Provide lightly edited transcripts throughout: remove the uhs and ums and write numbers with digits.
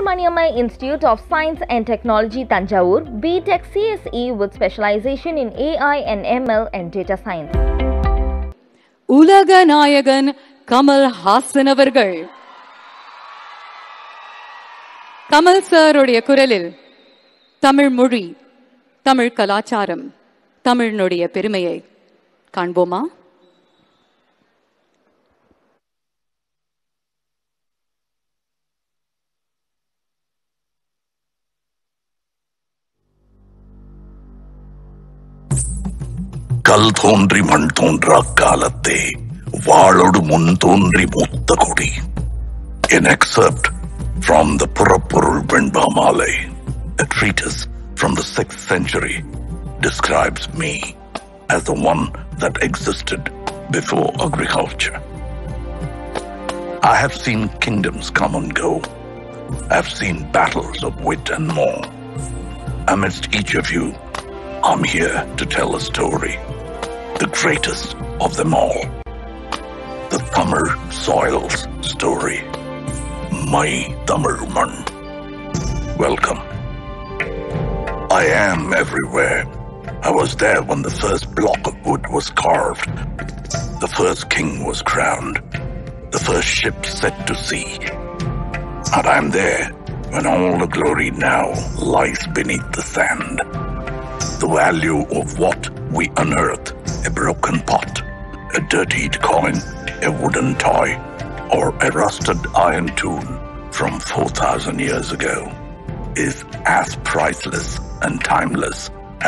Maniammai Institute of Science and Technology, Tanjavur, B.Tech CSE with specialization in AI and ML and data science. Ulaga Nayagan Kamal Haasan avargal. Kamal sir uடைய குரலில் தமிழ் மொழி, தமிழ் கலாச்சாரம், தமிழினுடைய பெருமையை காண்போமா? கல் தோன்றி மண் தோன்றா காலத்தே வாளொடு முன் தோன்றி மூத்த கொடி. An excerpt from the Purapporul Venbamalai, a treatise from the 6th century, describes me as the one that existed before agriculture. I have seen kingdoms come and go. I have seen battles of wit and more. Amidst each of you, I'm here to tell a story, the greatest of them all, the Tamil soil's story. My Tamil man. Welcome. I am everywhere. I was there when the first block of wood was carved, the first king was crowned, the first ship set to sea. And I'm there when all the glory now lies beneath the sand. The value of what we unearth, a broken pot, a dirtied coin, a wooden toy, or a rusted iron tool from 4,000 years ago, is as priceless and timeless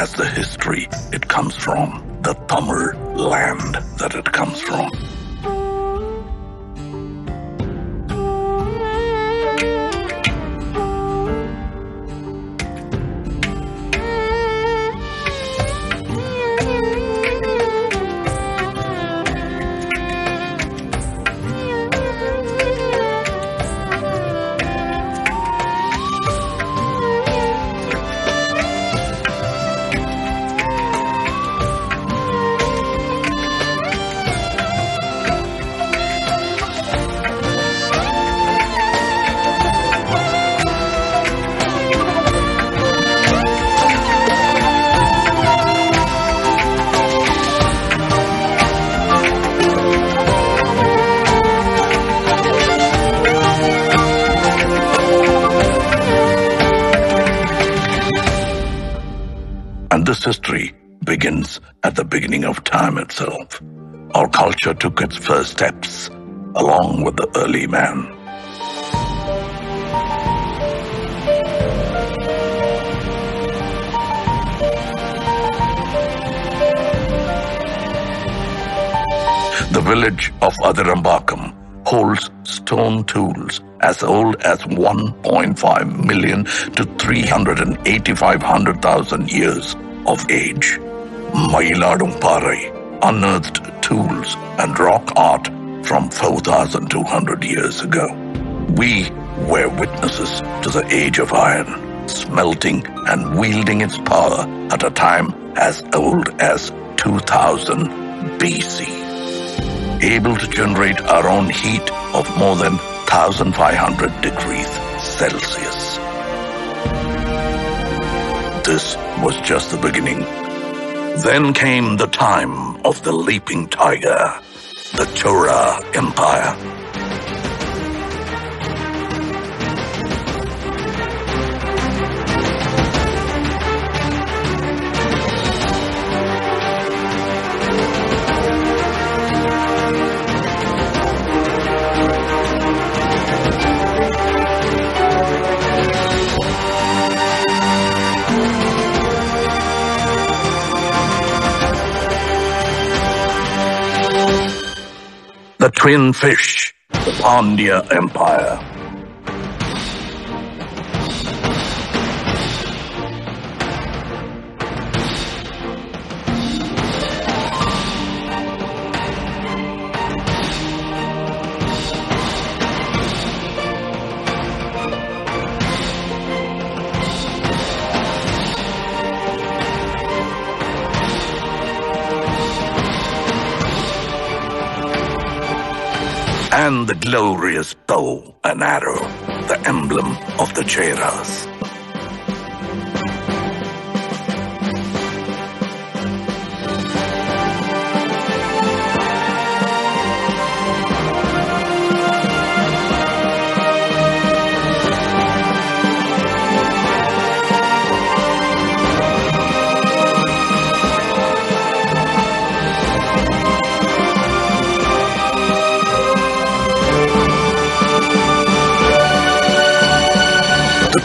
as the history it comes from, the Tamil land that it comes from. And this history begins at the beginning of time itself. Our culture took its first steps along with the early man. The village of Adirambakam holds stone tools as old as 1.5 million to 385,000 years of age. Mailadum unearthed tools and rock art from 4,200 years ago. We were witnesses to the age of iron, smelting and wielding its power at a time as old as 2000 BC. Able to generate our own heat of more than 1,500 degrees Celsius. This was just the beginning. Then came the time of the leaping tiger, the Chora Empire. The twin fish, the Pandya Empire. And the glorious bow and arrow, the emblem of the Chairas.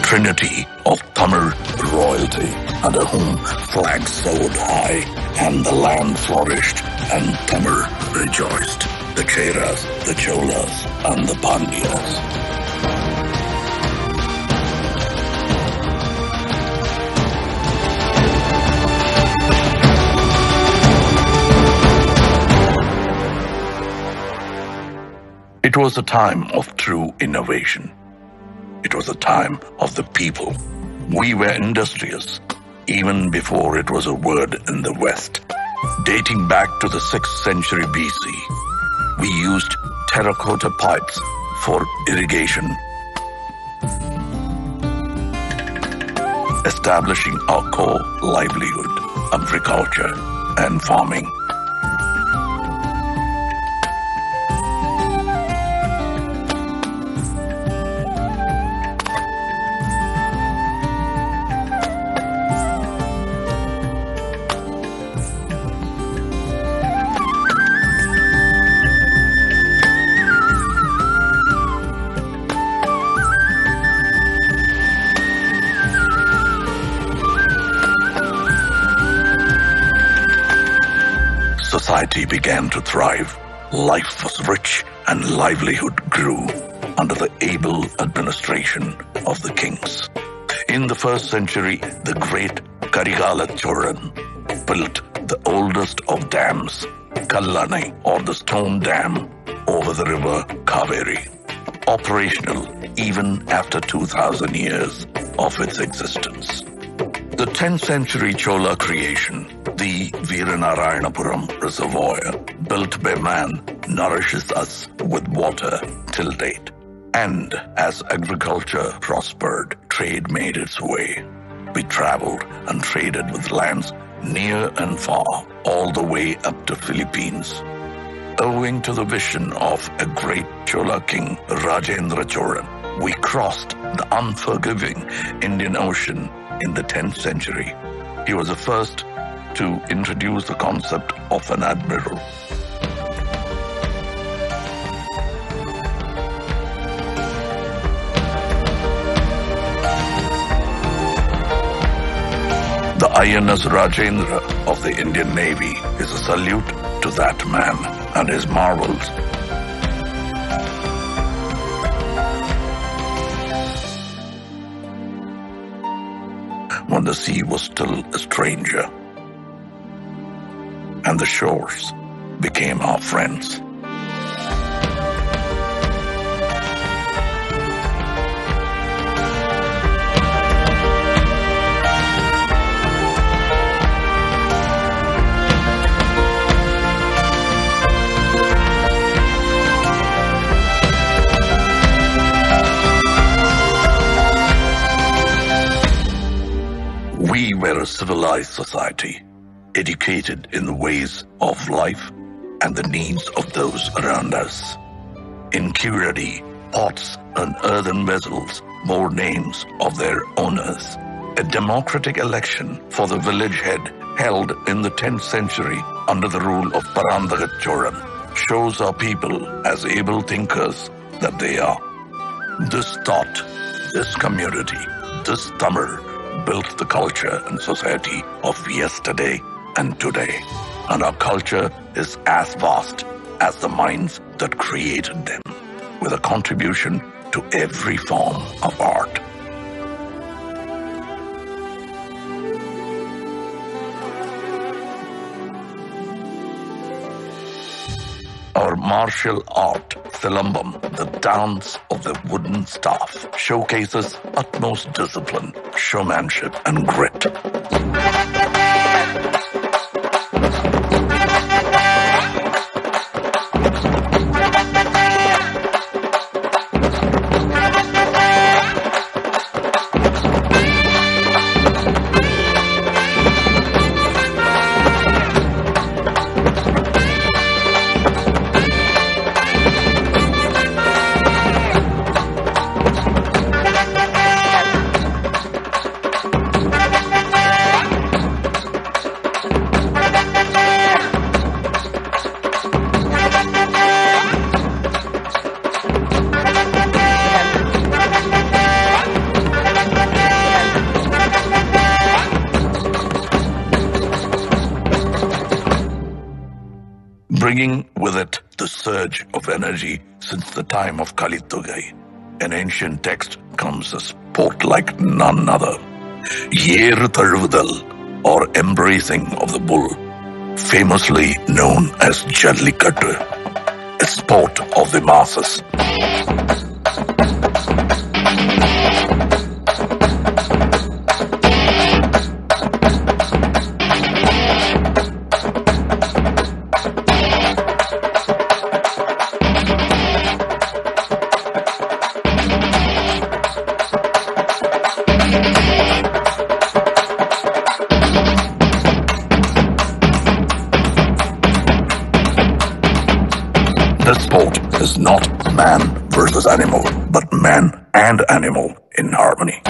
Trinity of Tamil royalty, under whom flags soared high and the land flourished and Tamil rejoiced. The Chairas, the Cholas and the Pandyas. It was a time of true innovation. It was a time of the people. We were industrious, even before it was a word in the West. Dating back to the 6th century BC, we used terracotta pipes for irrigation, establishing our core livelihood, agriculture and farming. Society began to thrive. Life was rich and livelihood grew under the able administration of the kings. In the 1st century, the great Karigala Cholan built the oldest of dams, Kallani, or the stone dam, over the river Kaveri, operational even after 2,000 years of its existence. The 10th century Chola creation, the Veeranarayanapuram Reservoir, built by man, nourishes us with water till date. And as agriculture prospered, trade made its way. We traveled and traded with lands near and far, all the way up to Philippines. Owing to the vision of a great Chola king, Rajendra Cholan, we crossed the unforgiving Indian Ocean in the 10th century. He was the first to introduce the concept of an admiral. The INS Rajendra of the Indian Navy is a salute to that man and his marvels. When the sea was still a stranger and the shores became our friends. We were a civilized society, educated in the ways of life and the needs of those around us. In curedy, pots and earthen vessels bore names of their owners. A democratic election for the village head held in the 10th century under the rule of Parandagat Cholan shows our people as able thinkers that they are. This thought, this community, this Tamil built the culture and society of yesterday and today. And our culture is as vast as the minds that created them, with a contribution to every form of art. Our martial art, Silambam, the dance of the wooden staff, showcases utmost discipline, showmanship, and grit. bringing with it the surge of energy since the time of Kalitugai. An ancient text comes a sport like none other. Yeru Tazhuvudal, or embracing of the bull, famously known as Jallikattu, a sport of the masses. This sport is not man versus animal, but man and animal in harmony.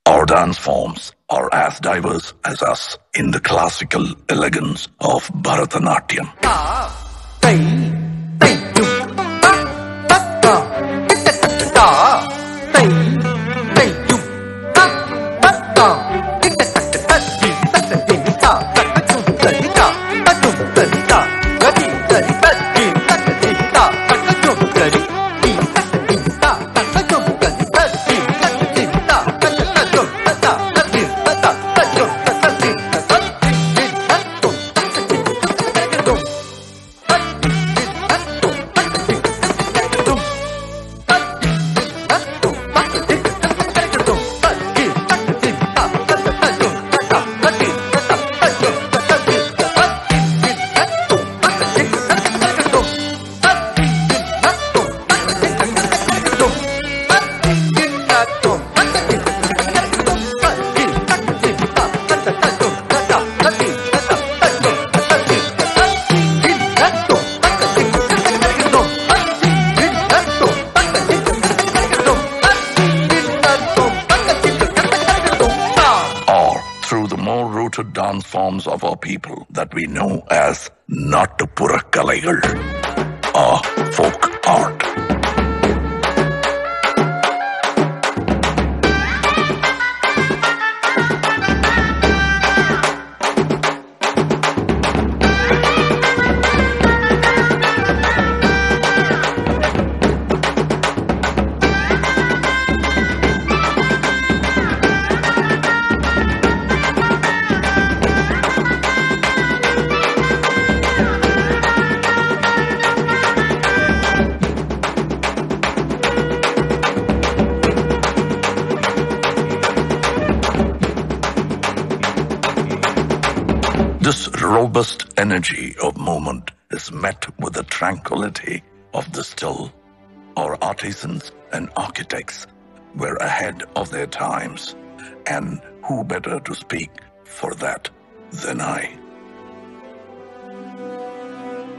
Our dance forms are as diverse as us in the classical elegance of Bharatanatyam. Dance forms of our people that we know as Nattupura Kalaigal, or folk art. This robust energy of movement is met with the tranquility of the still. Our artisans and architects were ahead of their times, and who better to speak for that than I?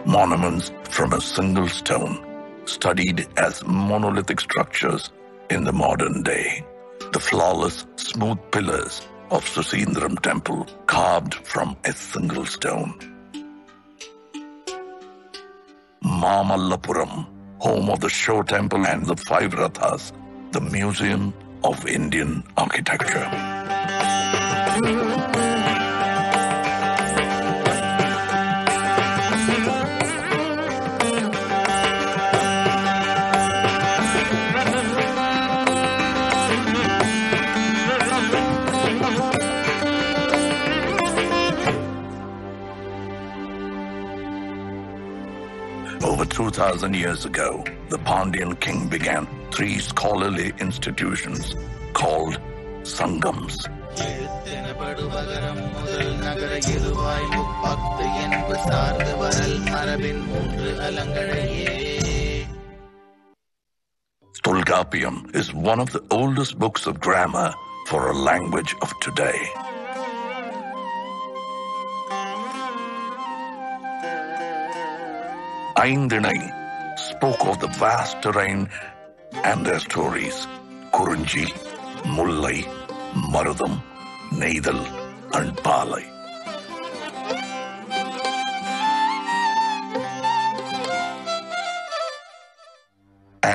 Monuments from a single stone, studied as monolithic structures in the modern day. The flawless, smooth pillars of Susindram temple carved from a single stone. Mamallapuram, home of the Show Temple and the Five Rathas, the Museum of Indian Architecture. Over 2,000 years ago, the Pandyan king began 3 scholarly institutions called Sangams. Tolkappiyam is one of the oldest books of grammar for a language of today. Aindinai spoke of the vast terrain and their stories. Kurunji, Mullai, Marudam, Neidal, and Palai.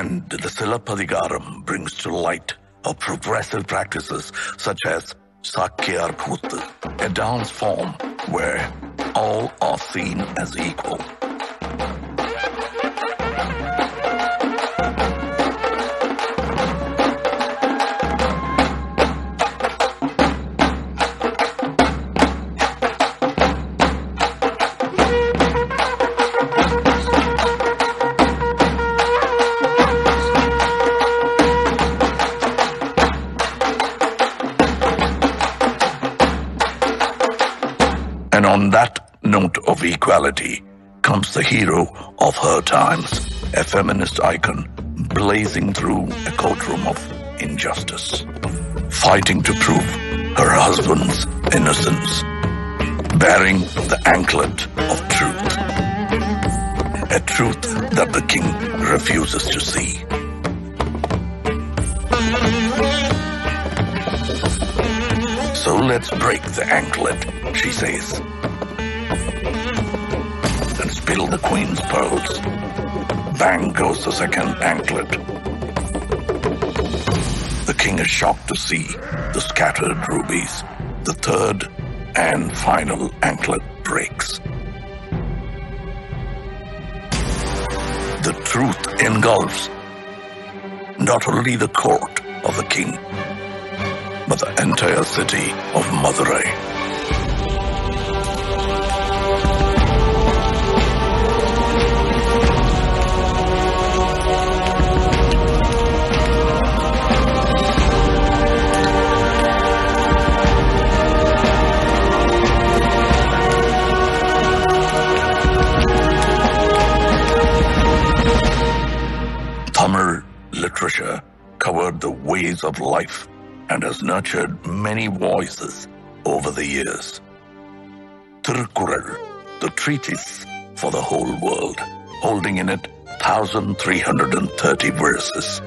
And the Silapadigaram brings to light of progressive practices such as Sakyar Kuttu, a dance form where all are seen as equal. And on that note of equality comes the hero of her times, a feminist icon blazing through a courtroom of injustice, fighting to prove her husband's innocence, bearing the anklet of truth, a truth that the king refuses to see. So let's break the anklet, she says, and spill the queen's pearls. Bang goes the second anklet. The king is shocked to see the scattered rubies. The third and final anklet breaks. The truth engulfs not only the court of the king, but the entire city of Madurai. Tamil literature covered the ways of life and has nurtured many voices over the years. Tirukkural, the treatise for the whole world, holding in it 1,330 verses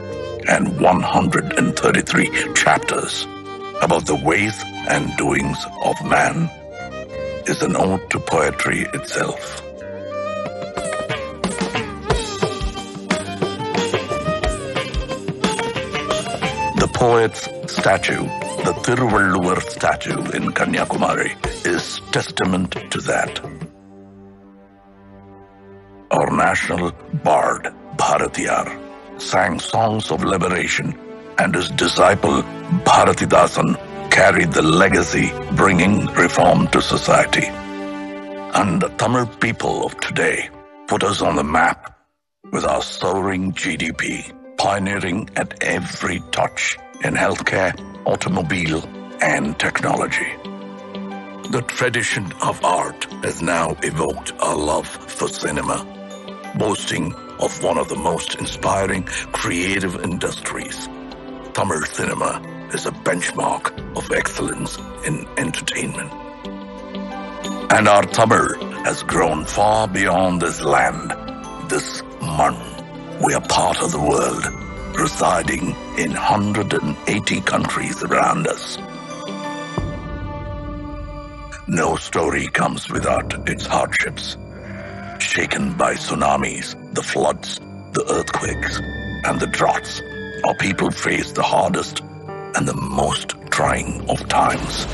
and 133 chapters about the ways and doings of man, is an ode to poetry itself. The poet's statue, the Thiruvalluvar statue in Kanyakumari, is testament to that. Our national bard, Periyar, sang songs of liberation, and his disciple, Bharatidasan, carried the legacy, bringing reform to society. And the Tamil people of today put us on the map with our soaring GDP, pioneering at every touch in healthcare, automobile, and technology. The tradition of art has now evoked our love for cinema, boasting of one of the most inspiring creative industries. Tamil cinema is a benchmark of excellence in entertainment. And our Tamil has grown far beyond this land, this man. We are part of the world, residing in 180 countries around us. No story comes without its hardships. Shaken by tsunamis, the floods, the earthquakes, and the droughts, our people face the hardest and the most trying of times.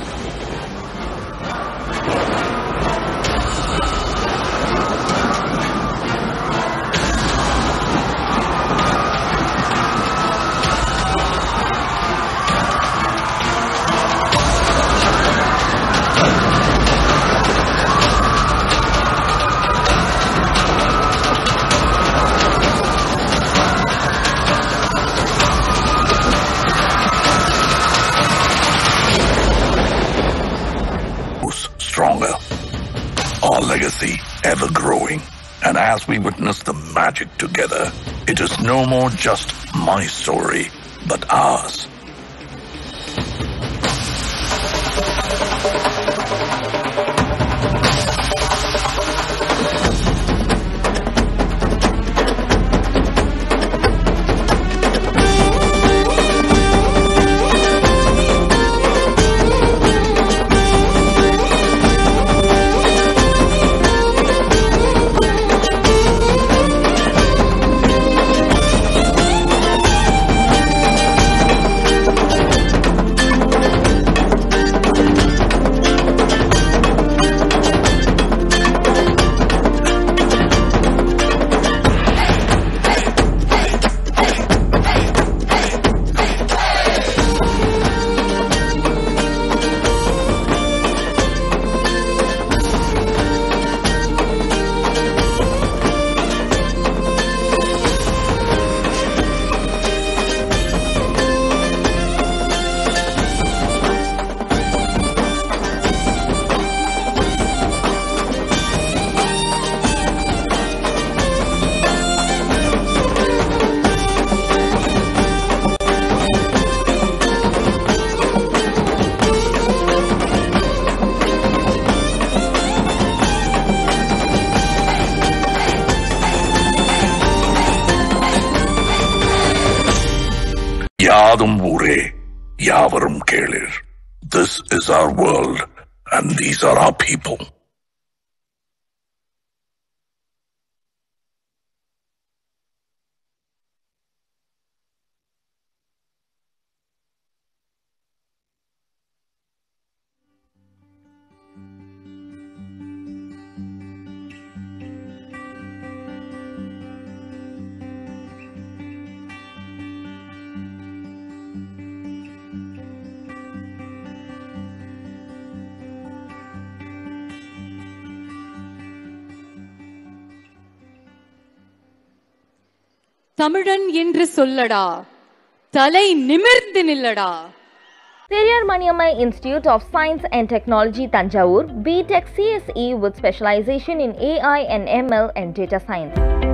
Stronger, our legacy ever growing, and as we witness the magic together, it is no more just my story, but ours. Kelir. This is our world, and these are our people. தமிழன் என்று சொல்லடா, தலை நிமிர்ந்து நில்லடா. Periyar Maniammai Institute of Science and Technology, Tanjavur, B.Tech CSE with specialization in AI and ML and data science.